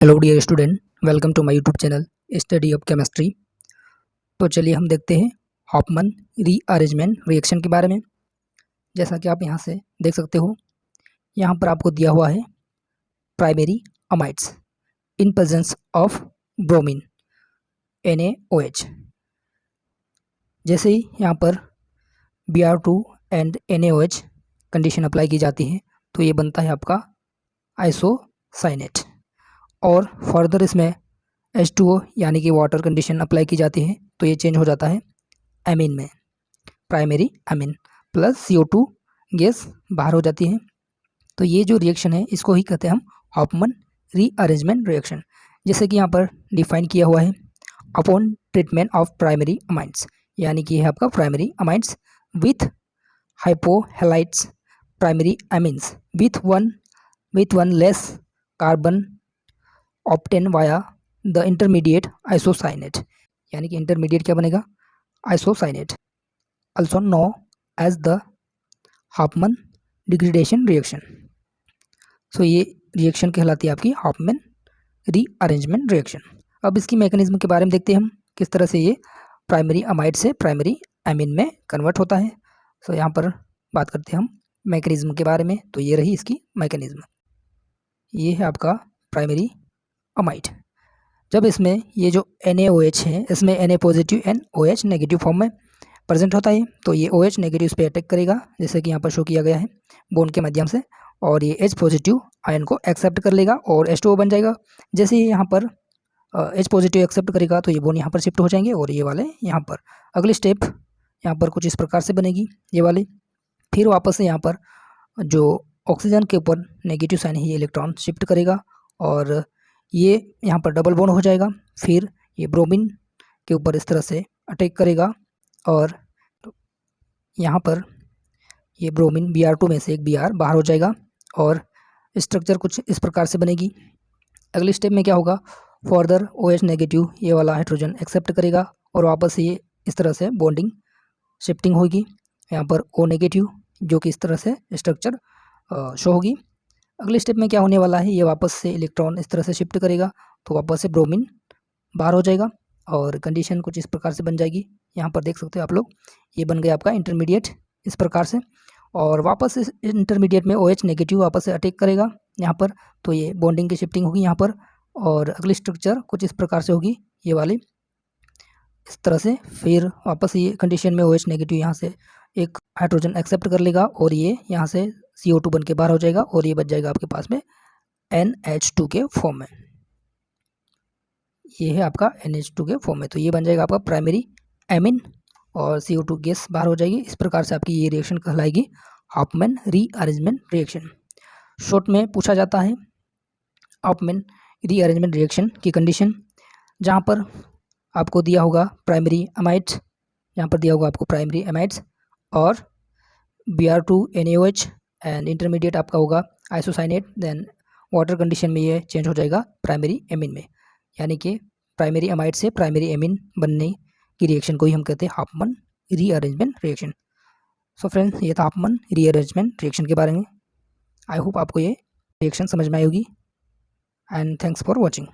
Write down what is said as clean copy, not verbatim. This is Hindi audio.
Hello dear student, welcome to my YouTube channel study of chemistry. तो चलिए हम देखते हैं हॉफमैन रीअरेंजमेंट रिएक्शन के बारे में। जैसा कि आप यहाँ से देख सकते हो, यहाँ पर आपको दिया हुआ है primary amides in presence of bromine NaOH। जैसे ही यहाँ पर Br2 and NaOH condition apply की जाती है तो ये बनता है आपका आइसोसाइनेट, और फर्दर इसमें H2O यानी कि वाटर कंडीशन अप्लाई की जाती है तो ये चेंज हो जाता है एमीन में, primary amine plus CO2 gas बाहर हो जाती है। तो ये जो रिएक्शन है इसको ही कहते हैं हम हॉफमैन रीअरेंजमेंट रिएक्शन। जैसे कि यहाँ पर डिफाइन किया हुआ है upon treatment of primary amides, यानी कि है आपका primary amides with hypohalites primary amines with one less carbon obtain via the intermediate isocyanate, यानी कि इंटरमीडिएट क्या बनेगा, isocyanate, also known as the Hofmann degradation reaction. So ये रिएक्शन कहलाती है आपकी हॉफमैन रीअरेंजमेंट रिएक्शन। अब इसकी मैकेनिज्म के बारे में देखते हैं हम, किस तरह से ये प्राइमरी अमाइड से प्राइमरी एमीन में कन्वर्ट होता है। सो यहाँ पर बात करते हैं हम मैकेनिज्म के बारे में। तो ये रही इसकी मैकेनिज्म, ये है आपका प्राइमरी अमाइड। जब इसमें ये जो NaOH है, इसमें Na positive and OH negative form में प्रेजेंट होता है, तो ये OH नेगेटिव इस पर अटैक करेगा, जैसे कि यहाँ पर शो किया गया है बोन के माध्यम से, और ये H पॉजिटिव आयन को एक्सेप्ट कर लेगा और H2O बन जाएगा। जैसे ही यहाँ पर H पॉजिटिव एक्सेप्ट करेगा तो ये बोन यहाँ पर शिफ्ट हो जाएंगे और ये वाले यहाँ पर। अगली स्टेप यहाँ पर कुछ इस प्रकार से बनेगी ये वाली। फिर वापस से यहाँ पर जो ऑक्सीजन के ऊपर नेगेटिव साइन है ये इलेक्ट्रॉन शिफ्ट करेगा और ये यहाँ पर डबल बॉन्ड हो जाएगा। फिर ये ब्रोमीन के ऊपर इस तरह से अटैक करेगा और यहाँ पर ये ब्रोमीन Br2 में से एक Br बाहर हो जाएगा और स्ट्रक्चर कुछ इस प्रकार से बनेगी। अगले स्टेप में क्या होगा, फर्दर OH नेगेटिव ये वाला हाइड्रोजन एक्सेप्ट करेगा और वापस ये इस तरह से बॉन्डिंग शिफ्टिंग होगी। यहाँ पर O नेगेटिव जो कि इस तरह से स्ट्रक्चर शो होगी। अगले स्टेप में क्या होने वाला है, ये वापस से इलेक्ट्रॉन इस तरह से शिफ्ट करेगा तो वापस से ब्रोमीन बाहर हो जाएगा और कंडीशन कुछ इस प्रकार से बन जाएगी। यहाँ पर देख सकते हो आप लोग, ये बन गया आपका इंटरमीडिएट इस प्रकार से, और वापस इस इंटरमीडिएट में OH नेगेटिव वापस से अटैक करेगा यहाँ पर, तो ये बॉन्डिंग की शिफ्टिंग होगी यहाँ पर और अगली स्ट्रक्चर कुछ इस प्रकार से होगी ये वाली इस तरह से। फिर वापस ये कंडीशन में OH नेगेटिव यहाँ से एक हाइड्रोजन एक्सेप्ट कर लेगा और ये यहाँ से CO2 बन के बाहर हो जाएगा और ये बच जाएगा आपके पास में NH2 के फॉर्म में। ये है आपका NH2 के फॉर्म में, तो ये बन जाएगा आपका प्राइमरी एमीन और CO2 गैस बाहर हो जाएगी। इस प्रकार से आपकी ये रिएक्शन कहलाएगी हॉफमैन रीअरेंजमेंट रिएक्शन। शॉर्ट में पूछा जाता है हॉफमैन रीअरेंजमेंट रिएक्शन की कंडीशन, जहाँ पर आपको दिया होगा प्राइमरी अमाइड्स, यहाँ पर दिया होगा आपको प्राइमरी अमाइड्स और Br2 NaOH एंड इंटरमीडिएट आपका होगा आइसोसाइनेट, देन वाटर कंडीशन में ये चेंज हो जाएगा प्राइमरी एमीन में, यानी कि प्राइमरी अमाइड से प्राइमरी एमीन बनने की रिएक्शन को ही हम कहते हैं Hofmann rearrangement reaction. So friends, ये था हॉफमैन रीअरेंजमेंट रिएक्शन के बारे में। आई होप आपको ये रिएक्शन समझ में आई होगी एंड थैंक्स फॉर वॉचिंग।